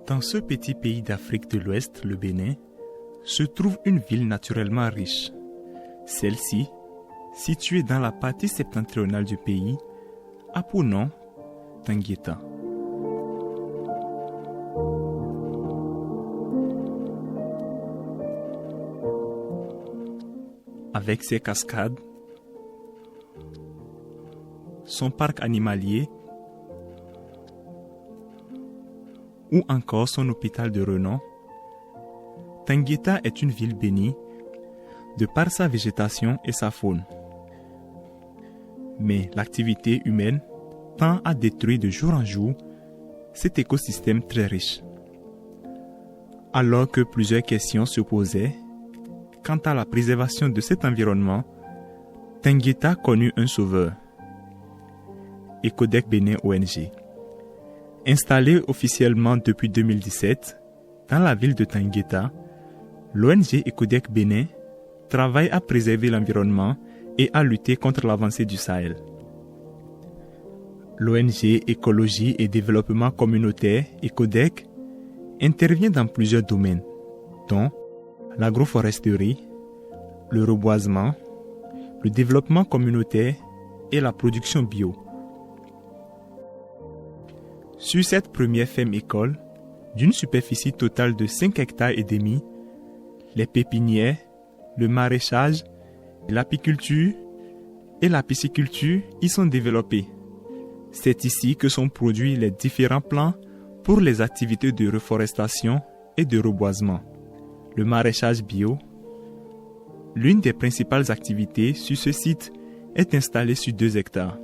Dans ce petit pays d'Afrique de l'Ouest, le Bénin, se trouve une ville naturellement riche. Celle-ci, située dans la partie septentrionale du pays, a pour nom Tangueta. Avec ses cascades, son parc animalier ou encore son hôpital de renom, Tangueta est une ville bénie de par sa végétation et sa faune. Mais l'activité humaine tend à détruire de jour en jour cet écosystème très riche. Alors que plusieurs questions se posaient quant à la préservation de cet environnement, Tangueta connut un sauveur, Ecodec Bénin ONG. Installée officiellement depuis 2017 dans la ville de Tangueta, l'ONG Ecodec Bénin travaille à préserver l'environnement et à lutter contre l'avancée du Sahel. L'ONG Écologie et Développement Communautaire Ecodec intervient dans plusieurs domaines, dont l'agroforesterie, le reboisement, le développement communautaire et la production bio. Sur cette première ferme école, d'une superficie totale de 5,5 hectares, les pépinières, le maraîchage, l'apiculture et la pisciculture y sont développés. C'est ici que sont produits les différents plans pour les activités de reforestation et de reboisement. Le maraîchage bio, l'une des principales activités sur ce site, est installée sur 2 hectares.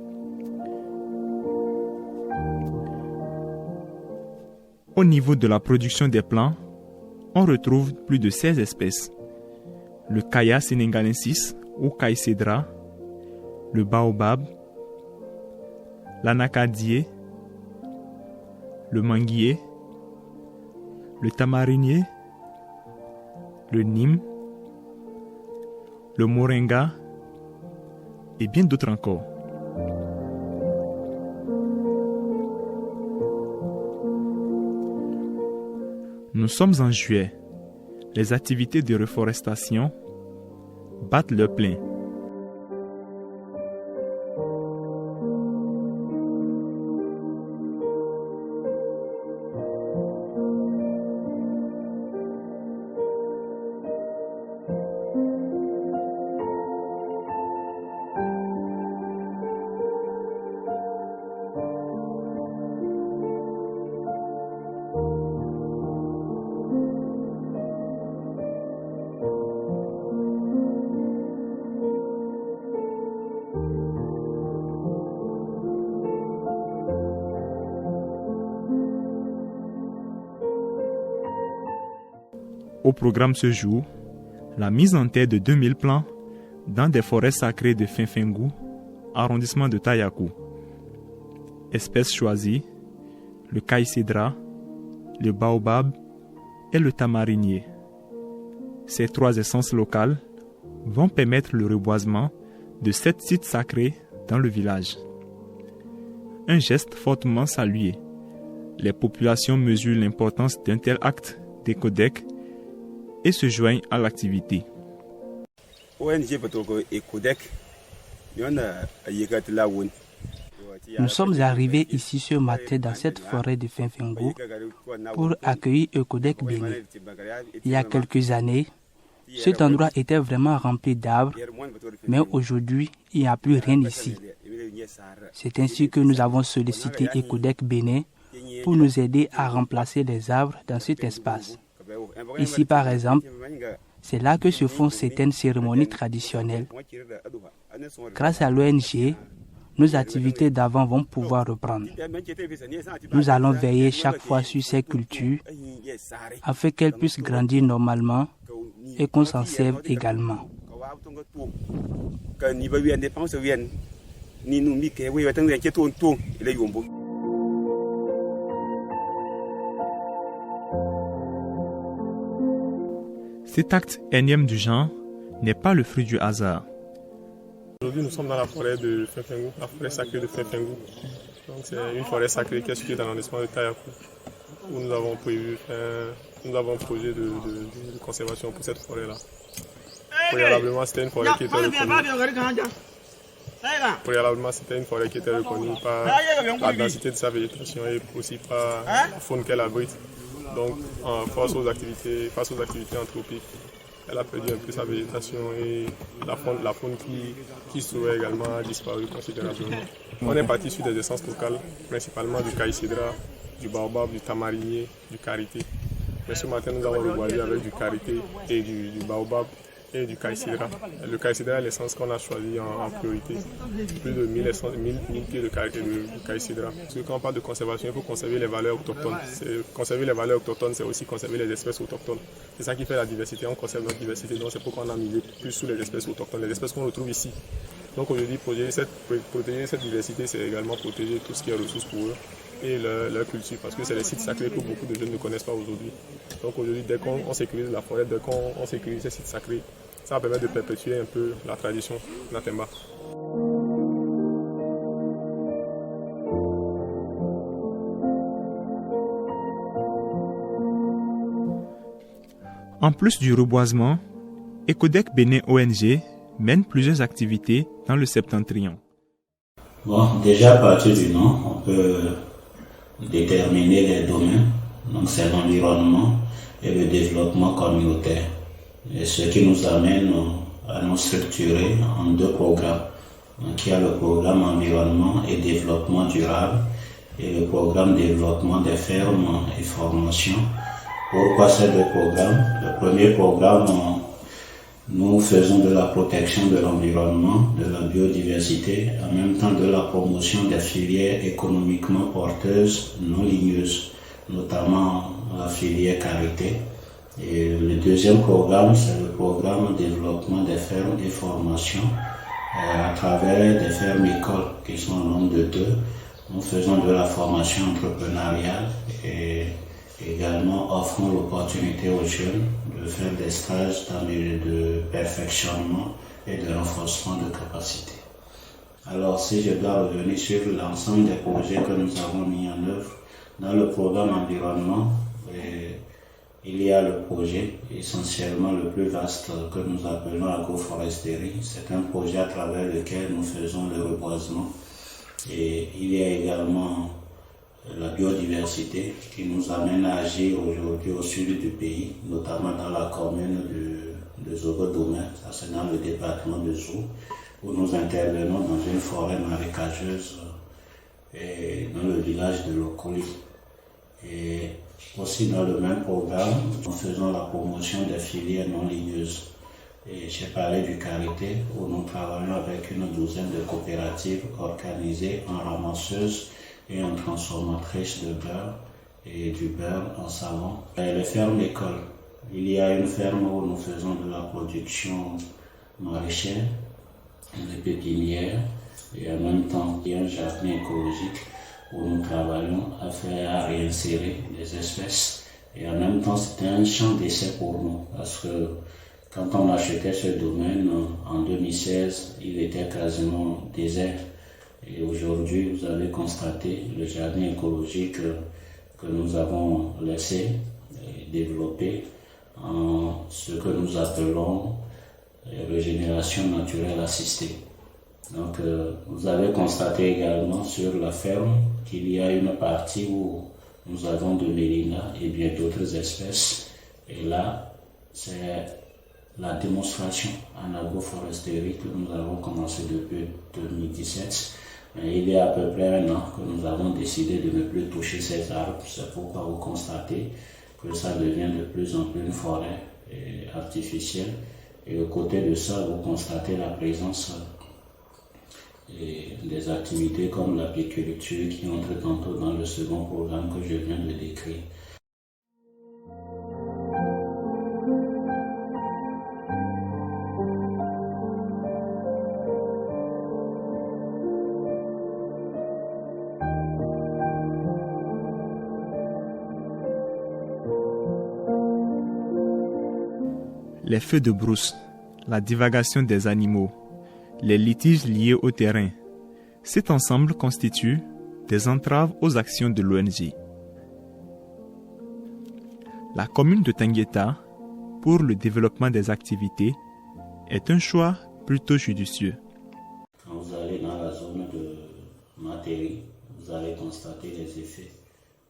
Au niveau de la production des plants, on retrouve plus de 16 espèces. Le Kaya sénégalensis ou Caïcédra, le baobab, l'anacadier, le manguier, le tamarinier, le nîmes, le moringa et bien d'autres encore. Nous sommes en juillet. Les activités de reforestation battent leur plein. Au programme ce jour, la mise en terre de 2000 plants dans des forêts sacrées de Finfingu, arrondissement de Tayakou. Espèces choisies, le caïcédra, le baobab et le tamarinier. Ces 3 essences locales vont permettre le reboisement de 7 sites sacrés dans le village. Un geste fortement salué. Les populations mesurent l'importance d'un tel acte d'Ecodec et se joignent à l'activité. Nous sommes arrivés ici ce matin dans cette forêt de Finfingu pour accueillir Ecodec Bénin. Il y a quelques années, cet endroit était vraiment rempli d'arbres, mais aujourd'hui, il n'y a plus rien ici. C'est ainsi que nous avons sollicité Ecodec Bénin pour nous aider à remplacer les arbres dans cet espace. Ici, par exemple, c'est là que se font certaines cérémonies traditionnelles. Grâce à l'ONG, nos activités d'avant vont pouvoir reprendre. Nous allons veiller chaque fois sur ces cultures afin qu'elles puissent grandir normalement et qu'on s'en serve également. Cet acte énième du genre n'est pas le fruit du hasard. Aujourd'hui, nous sommes dans la forêt de Finfingu, la forêt sacrée de Finfingu. Donc, c'est une forêt sacrée qui est située dans l'arrondissement de Tayakou. où nous avons prévu nous avons un projet de conservation pour cette forêt-là. Préalablement, c'était une forêt qui était reconnue par la densité de sa végétation et aussi par la faune qu'elle abrite. Donc, face aux activités anthropiques, elle a perdu un peu sa végétation et la faune qui souhait également a disparu considérablement. On est parti sur des essences locales, principalement du caïcédra, du baobab, du tamarinier, du karité. Mais ce matin, nous avons reboisé avec du karité et du baobab et du caïcédra. Le caïcédra est l'essence qu'on a choisi en priorité. Plus de 1000 pieds de caïcédra. Parce que quand on parle de conservation, il faut conserver les valeurs autochtones. Conserver les valeurs autochtones, c'est aussi conserver les espèces autochtones. C'est ça qui fait la diversité, on conserve notre diversité. Donc c'est pourquoi on a misé plus sur les espèces autochtones, les espèces qu'on retrouve ici. Donc aujourd'hui, protéger cette diversité, c'est également protéger tout ce qui est ressources pour eux et leur culture, parce que c'est des sites sacrés que beaucoup de jeunes ne connaissent pas aujourd'hui. Donc aujourd'hui, dès qu'on sécurise la forêt, dès qu'on sécurise ces sites sacrés, ça va permettre de perpétuer un peu la tradition Natemba. En plus du reboisement, Ecodec Bénin ONG mène plusieurs activités dans le septentrion. Bon, déjà à partir du nom, on peut déterminer les domaines. Donc c'est l'environnement et le développement communautaire. Et ce qui nous amène à nous structurer en 2 programmes. Donc il y a le programme environnement et développement durable et le programme développement des fermes et formation. Pourquoi ces 2 programmes? Le premier programme, nous faisons de la protection de l'environnement, de la biodiversité, en même temps de la promotion des filières économiquement porteuses non ligneuses, notamment la filière karité. Et le deuxième programme, c'est le programme développement des fermes et formations à travers des fermes écoles qui sont au nombre de 2. Nous faisons de la formation entrepreneuriale et également offrons l'opportunité aux jeunes de faire des stages de perfectionnement et de renforcement de capacité. Alors si je dois revenir sur l'ensemble des projets que nous avons mis en œuvre, dans le programme environnement, il y a le projet essentiellement le plus vaste que nous appelons agroforesterie. C'est un projet à travers lequel nous faisons le reboisement. Et il y a également la biodiversité qui nous amène à agir aujourd'hui au sud du pays, notamment dans la commune de Zogo-Domé, ça c'est dans le département de Zou, où nous intervenons dans une forêt marécageuse et dans le village de Lokoli. Et aussi dans le même programme, nous faisons la promotion des filières non ligneuses. Et j'ai parlé du karité, où nous travaillons avec une 12aine de coopératives organisées en ramasseuses et en transformatrices de beurre et du beurre en savon. Et les fermes écoles, il y a une ferme où nous faisons de la production maraîchère, des pépinières, et en même temps il y a un jardin écologique où nous travaillons à réinsérer des espèces. Et en même temps, c'était un champ d'essai pour nous, parce que quand on achetait ce domaine en 2016, il était quasiment désert. Et aujourd'hui, vous avez constaté le jardin écologique que nous avons laissé développer en ce que nous appelons régénération naturelle assistée. Donc, vous avez constaté également sur la ferme qu'il y a une partie où nous avons de mélina et bien d'autres espèces. Et là, c'est la démonstration en agroforesterie que nous avons commencé depuis 2017. Mais il y a à peu près 1 an que nous avons décidé de ne plus toucher ces arbres. C'est pourquoi vous constatez que ça devient de plus en plus une forêt artificielle. Et aux côtés de ça, vous constatez la présence des activités comme l'apiculture qui entrent tantôt dans le second programme que je viens de décrire. Les feux de brousse, la divagation des animaux, les litiges liés au terrain. Cet ensemble constitue des entraves aux actions de l'ONG. La commune de Tangueta, pour le développement des activités, est un choix plutôt judicieux. Quand vous allez dans la zone de Materi, vous allez constater les effets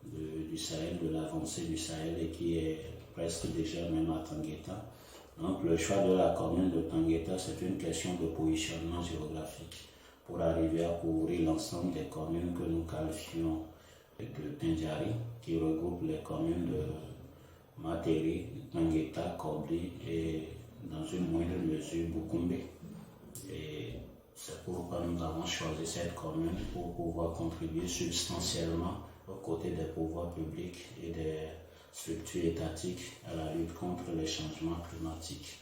du Sahel, de l'avancée du Sahel et qui est presque déjà même à Tangueta. Donc le choix de la commune de Tangueta, c'est une question de positionnement géographique pour arriver à couvrir l'ensemble des communes que nous qualifions de Tindjari, qui regroupe les communes de Materi, Tangueta, Kobli et dans une moindre mesure Bukumbe. Et c'est pourquoi nous avons choisi cette commune pour pouvoir contribuer substantiellement aux côtés des pouvoirs publics et des structures étatiques à la lutte contre les changements climatiques.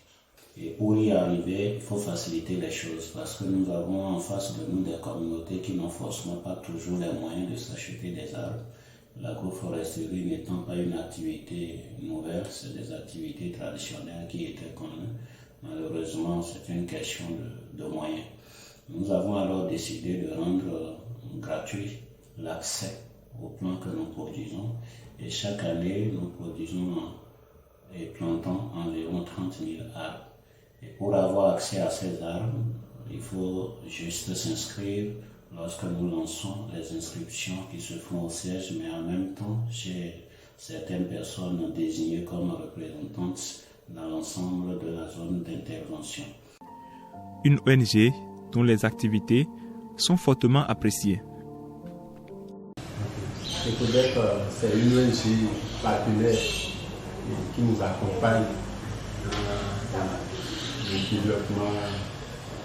Et pour y arriver, il faut faciliter les choses parce que nous avons en face de nous des communautés qui n'ont forcément pas toujours les moyens de s'acheter des arbres. L'agroforesterie n'étant pas une activité nouvelle, c'est des activités traditionnelles qui étaient connues. Malheureusement, c'est une question de moyens. Nous avons alors décidé de rendre gratuit l'accès aux plants que nous produisons. Et chaque année, nous produisons et plantons environ 30 000 arbres. Et pour avoir accès à ces arbres, il faut juste s'inscrire lorsque nous lançons les inscriptions qui se font au siège, mais en même temps, j'ai certaines personnes désignées comme représentantes dans l'ensemble de la zone d'intervention. Une ONG dont les activités sont fortement appréciées. ECODEC, c'est une ONG partenaire qui nous accompagne dans le développement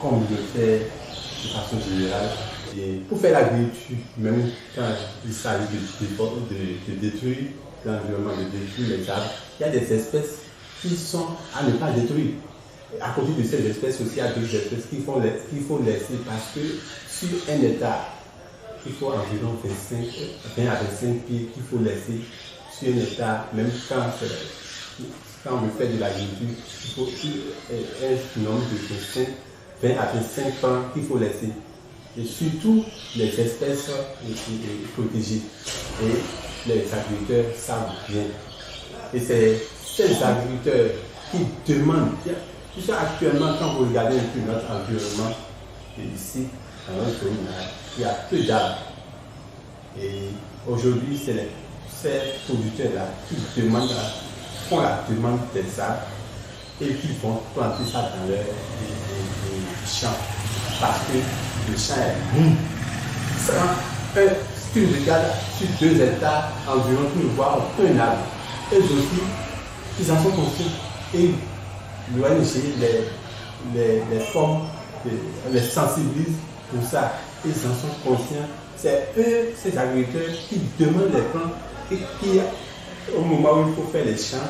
communautaire de façon générale. Et pour faire l'agriculture, même quand il s'agit de détruire l'environnement, de détruire les arbres, il y a des espèces qui sont à ne pas détruire. À côté de ces espèces aussi, il y a d'autres espèces qu'il faut laisser parce que sur un hectare, il faut environ 20 à 25 pieds qu'il faut laisser sur un hectare, même quand on veut faire de l'agriculture, il faut un nombre de 20 à 25 pans qu'il faut laisser. Et surtout les espèces protégées. Et les agriculteurs savent bien. Et c'est ces agriculteurs qui demandent, actuellement quand vous regardez un peu notre environnement, ici, dans notre zone, il y a peu d'arbres. Et aujourd'hui, c'est ces producteurs-là qui font la demande des arbres et qui vont planter ça dans leurs champs. Parce que le champ est bon. Si tu regardes sur 2 hectares environ, tu ne vois aucun arbre. Eux aussi, ils en sont conscients. Et l'ONG les forme, les sensibilise pour ça. Ils en sont conscients. C'est eux, ces agriculteurs, qui demandent les plants et qui, au moment où il faut faire les champs,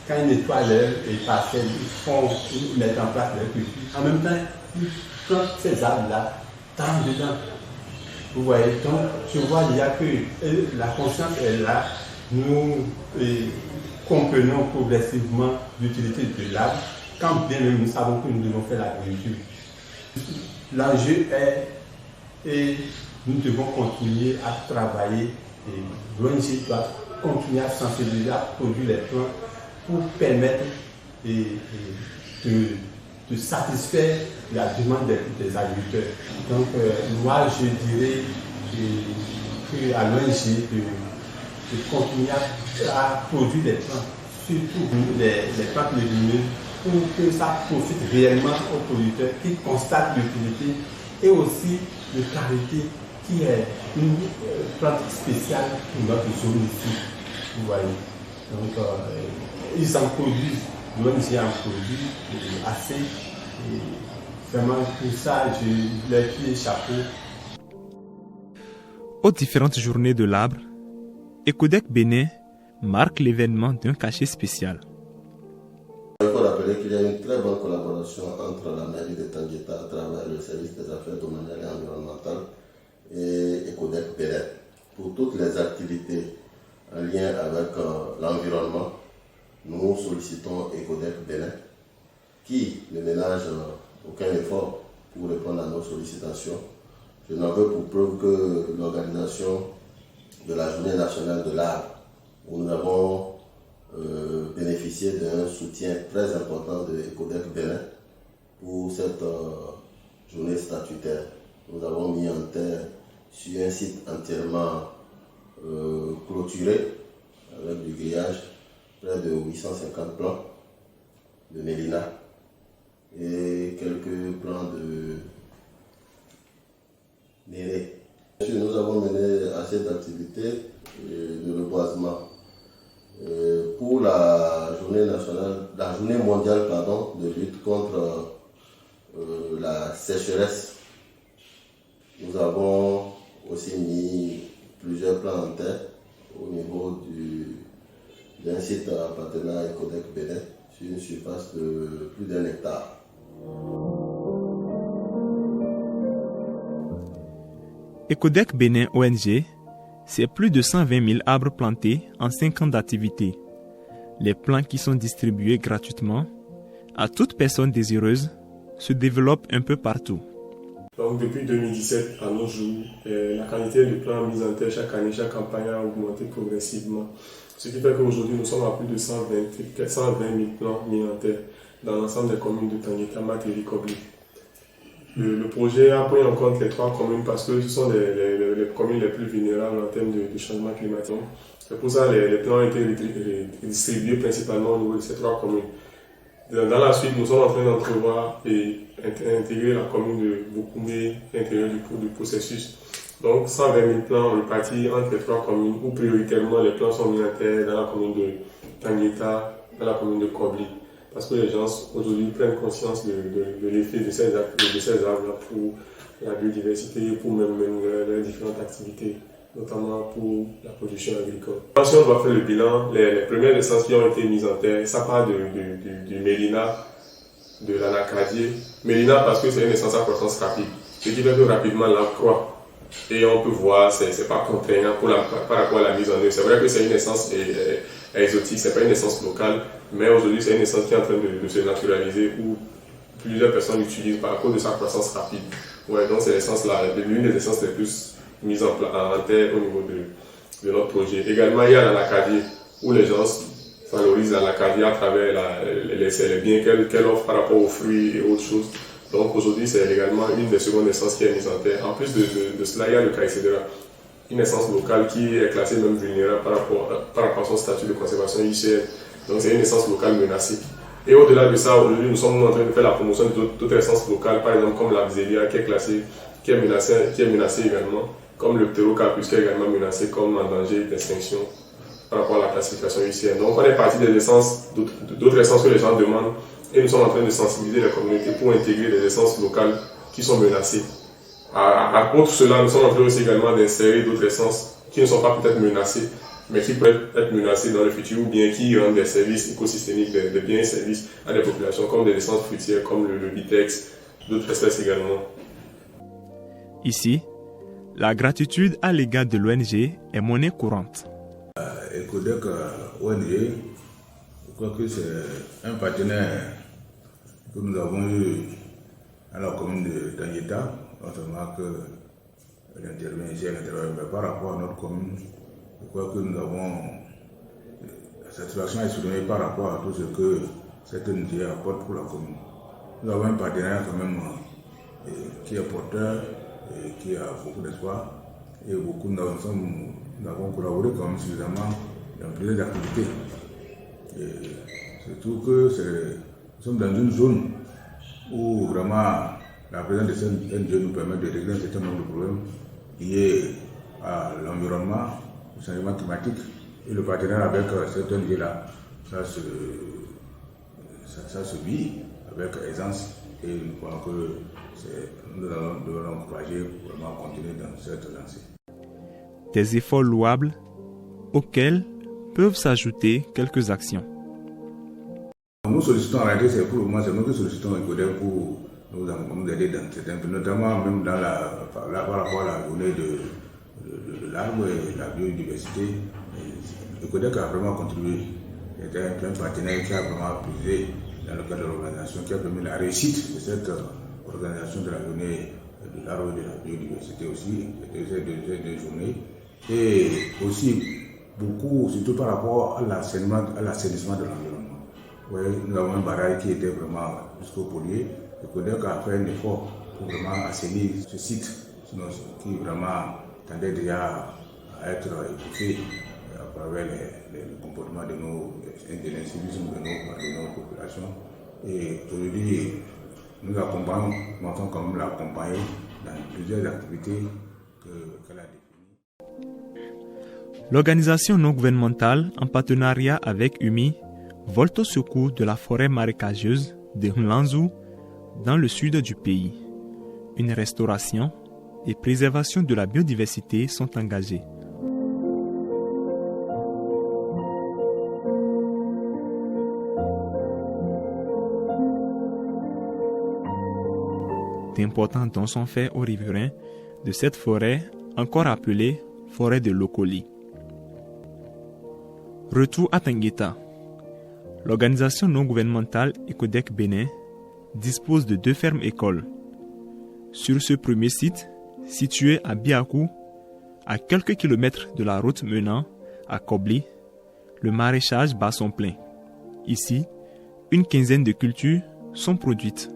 quand ils nettoient leurs parcelles, ils mettent en place leur culture. En même temps, ils plantent ces arbres-là dans dedans. Vous voyez, donc je vois déjà que la conscience est là. Nous comprenons progressivement l'utilité de l'arbre, quand bien même nous savons que nous devons faire l'agriculture. L'enjeu est, et nous devons continuer à travailler, et l'ONG doit continuer à sensibiliser, à produire les plants pour permettre de satisfaire la demande des agriculteurs. Donc moi je dirais qu'à l'ONG de continuer à produire des plants, surtout les plantes légumineuses, pour que ça profite réellement aux producteurs qui constatent l'utilité et aussi le karité qui est une plante spéciale pour notre zone ici. Vous voyez. Donc ils en produisent, l'ONG en produit assez. Et vraiment pour ça, je leur tire chapeau. Aux différentes journées de l'arbre, ECODEC Bénin marque l'événement d'un cachet spécial. Il faut rappeler qu'il y a une très bonne collaboration entre la mairie de Tangueta à travers le service des affaires domaniales et environnementales et ECODEC Bénin pour toutes les activités en lien avec l'environnement. Nous sollicitons ECODEC Bénin qui ne ménage aucun effort pour répondre à nos sollicitations. Je n'en veux pour preuve que l'organisation de la Journée nationale de l'arbre, où nous avons bénéficié d'un soutien très important de Ecodec Bénin pour cette journée statutaire. Nous avons mis en terre sur un site entièrement clôturé avec du grillage près de 850 plants de mélina et quelques plants de néré. Nous avons mené assez d'activités de reboisement. Pour la journée mondiale de lutte contre la sécheresse, nous avons aussi mis plusieurs plans en terre au niveau d'un site appartenant à Ecodec Bénin sur une surface de plus d'1 hectare. Ecodec Bénin ONG, c'est plus de 120 000 arbres plantés en 5 ans d'activité. Les plants qui sont distribués gratuitement à toute personne désireuse se développent un peu partout. Donc depuis 2017 à nos jours, la quantité de plants mis en terre chaque année, chaque campagne a augmenté progressivement. Ce qui fait qu'aujourd'hui nous sommes à plus de 120 000 plants mis en terre dans l'ensemble des communes de Tangueta, Materi, Kobli. Le projet a pris en compte les 3 communes parce que ce sont les communes les plus vulnérables en termes de changement climatique. C'est pour ça que les plans ont été distribués principalement au niveau de ces 3 communes. Dans la suite, nous sommes en train d'entrevoir et intégrer la commune de Boukoumé à l'intérieur du processus. Donc 120 000 plans répartis entre les 3 communes où prioritairement les plans sont mis en terre dans la commune de Tangueta, dans la commune de Kobli. Parce que les gens aujourd'hui prennent conscience de l'effet de ces arbres pour la biodiversité, pour même les différentes activités, notamment pour la production agricole. Si on doit faire le bilan, les premières essences qui ont été mises en terre, ça part du mélina, de l'anacadier. Mélina parce que c'est une essence à croissance rapide, ce qui fait que rapidement l'arbre croît. Et on peut voir, c'est pas contraignant par rapport à la mise en œuvre. C'est vrai que c'est une essence exotique, c'est pas une essence locale, mais aujourd'hui c'est une essence qui est en train de se naturaliser où plusieurs personnes l'utilisent par cause de sa croissance rapide. Ouais, donc c'est l'une des essences les plus mises en terre au niveau de notre projet. Également, il y a l'anacadier où les gens valorisent l'anacadier à travers les biens qu'elle offre par rapport aux fruits et autres choses. Donc aujourd'hui, c'est également une des secondes essences qui est mise en terre. En plus de cela, il y a le caïcédra, une essence locale qui est classée même vulnérable par rapport à son statut de conservation ICN. Donc c'est une essence locale menacée. Et au-delà de ça, aujourd'hui, nous sommes en train de faire la promotion d'autres essences locales, par exemple comme la Bzélia qui est menacée également, comme le ptérocarpus qui est également menacé comme en danger d'extinction par rapport à la classification ICN. Donc on est parti des essences, d'autres essences que les gens demandent. Et nous sommes en train de sensibiliser les communautés pour intégrer des essences locales qui sont menacées. À contre cela, nous sommes en train aussi également d'insérer d'autres essences qui ne sont pas peut-être menacées, mais qui peuvent être menacées dans le futur ou bien qui rendent des services écosystémiques, des biens et services à des populations, comme des essences fruitières, comme le vitex, d'autres espèces également. Ici, la gratitude à l'égard de l'ONG est monnaie courante. Ecodec ONG, je crois que c'est un partenaire que nous avons eu à la commune de Tangueta, non seulement qu'elle intervient ici à l'intérieur, mais par rapport à notre commune, je crois que nous avons la satisfaction exprimée par rapport à tout ce que cette ONG apporte pour la commune. Nous avons un partenaire quand même qui est porteur et qui a beaucoup d'espoir et nous avons collaboré quand même suffisamment dans plusieurs activités. Et surtout que nous sommes dans une zone où vraiment la présence de cette ONG nous permet de régler un certain nombre de problèmes liés à l'environnement, au changement climatique et le partenariat avec cette ONG-là, ça se vit avec aisance et nous croyons que nous devons encourager vraiment à continuer dans cette lancée. Des efforts louables auxquels peuvent s'ajouter quelques actions. Nous sollicitons en réalité, c'est pour le moment, c'est nous qui sollicitons Ecodec pour nous aider dans certains pays, notamment même par rapport à la journée de l'arbre et de la biodiversité. Ecodec a vraiment contribué. C'était un partenaire qui a vraiment puisé dans le cadre de l'organisation, qui a permis la réussite de cette organisation de la journée de l'arbre et de la biodiversité aussi, de ces deux journées. Et aussi, beaucoup, surtout par rapport à l'assainissement de l'environnement. Oui, nous avons un barrage qui était vraiment jusqu'au pollué. Le CODEC a fait un effort pour vraiment assainir ce site, qui vraiment tendait déjà à être étouffé à travers les comportements de l'incivisme de nos populations. Et aujourd'hui, nous accompagnons, nous avons quand même l'accompagner dans plusieurs activités qu'elle a définies. L'organisation non gouvernementale, en partenariat avec UMI, vole au secours de la forêt marécageuse de Mlanzu dans le sud du pays. Une restauration et préservation de la biodiversité sont engagées. D'importants dons sont faits aux riverains de cette forêt, encore appelée forêt de Lokoli. Retour à Tangueta. L'organisation non gouvernementale ECODEC Bénin dispose de 2 fermes-écoles. Sur ce premier site, situé à Biakou, à quelques kilomètres de la route menant à Kobli, le maraîchage bat son plein. Ici, une quinzaine de cultures sont produites.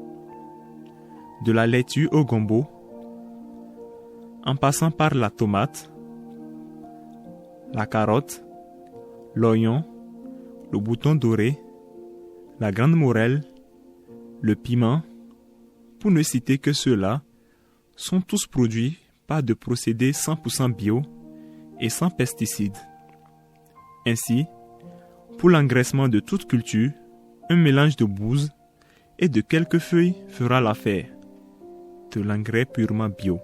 De la laitue au gombo, en passant par la tomate, la carotte, l'oignon, le bouton doré, la grande morelle, le piment, pour ne citer que ceux-là, sont tous produits par de procédés 100% bio et sans pesticides. Ainsi, pour l'engraissement de toute culture, un mélange de bouse et de quelques feuilles fera l'affaire. De l'engrais purement bio.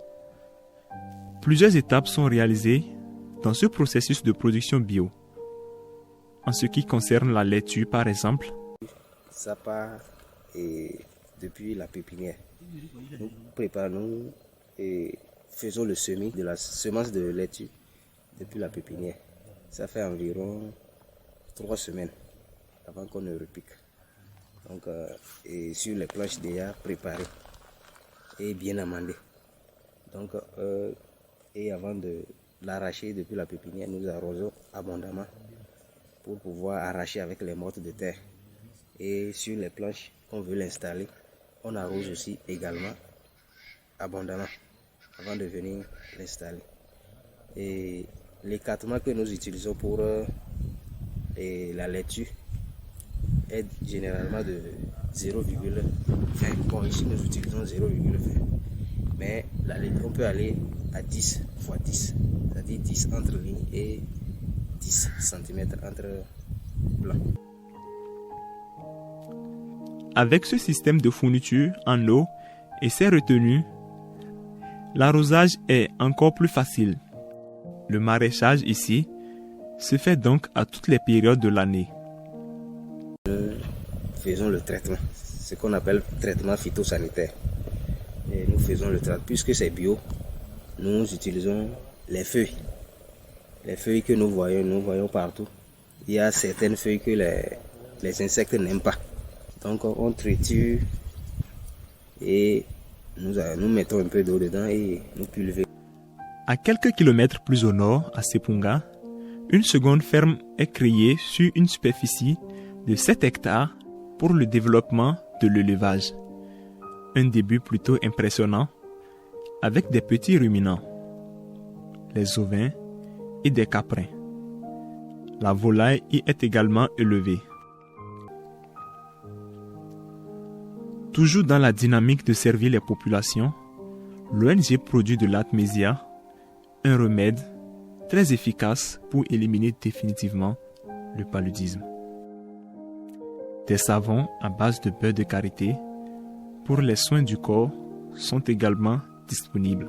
Plusieurs étapes sont réalisées dans ce processus de production bio. En ce qui concerne la laitue, par exemple, ça part depuis la pépinière. Nous préparons et faisons le semis de la semence de laitue depuis la pépinière. Ça fait environ 3 semaines avant qu'on ne repique. Donc, et sur les planches déjà préparées et bien amendées. Donc, et avant de l'arracher depuis la pépinière, nous arrosons abondamment pour pouvoir arracher avec les mortes de terre. Et sur les planches qu'on veut l'installer, on arrose aussi également abondamment avant de venir l'installer. Et l'écartement que nous utilisons pour la laitue est généralement de 0,20. Bon, ici nous utilisons 0,20. Mais la laitue, on peut aller à 10 x 10, c'est-à-dire 10 entre lignes et 10 cm entre blancs. Avec ce système de fourniture en eau et ses retenues, l'arrosage est encore plus facile. Le maraîchage ici se fait donc à toutes les périodes de l'année. Nous faisons le traitement, ce qu'on appelle traitement phytosanitaire. Et nous faisons le traitement, puisque c'est bio, nous utilisons les feuilles. Les feuilles que nous voyons partout. Il y a certaines feuilles que les insectes n'aiment pas. Donc on triture et nous mettons un peu d'eau dedans et nous pulvérisons. À quelques kilomètres plus au nord, à Sepunga, une seconde ferme est créée sur une superficie de 7 hectares pour le développement de l'élevage. Un début plutôt impressionnant avec des petits ruminants, les ovins et des caprins. La volaille y est également élevée. Toujours dans la dynamique de servir les populations, l'ONG produit de l'Atmésia, un remède très efficace pour éliminer définitivement le paludisme. Des savons à base de beurre de karité pour les soins du corps sont également disponibles.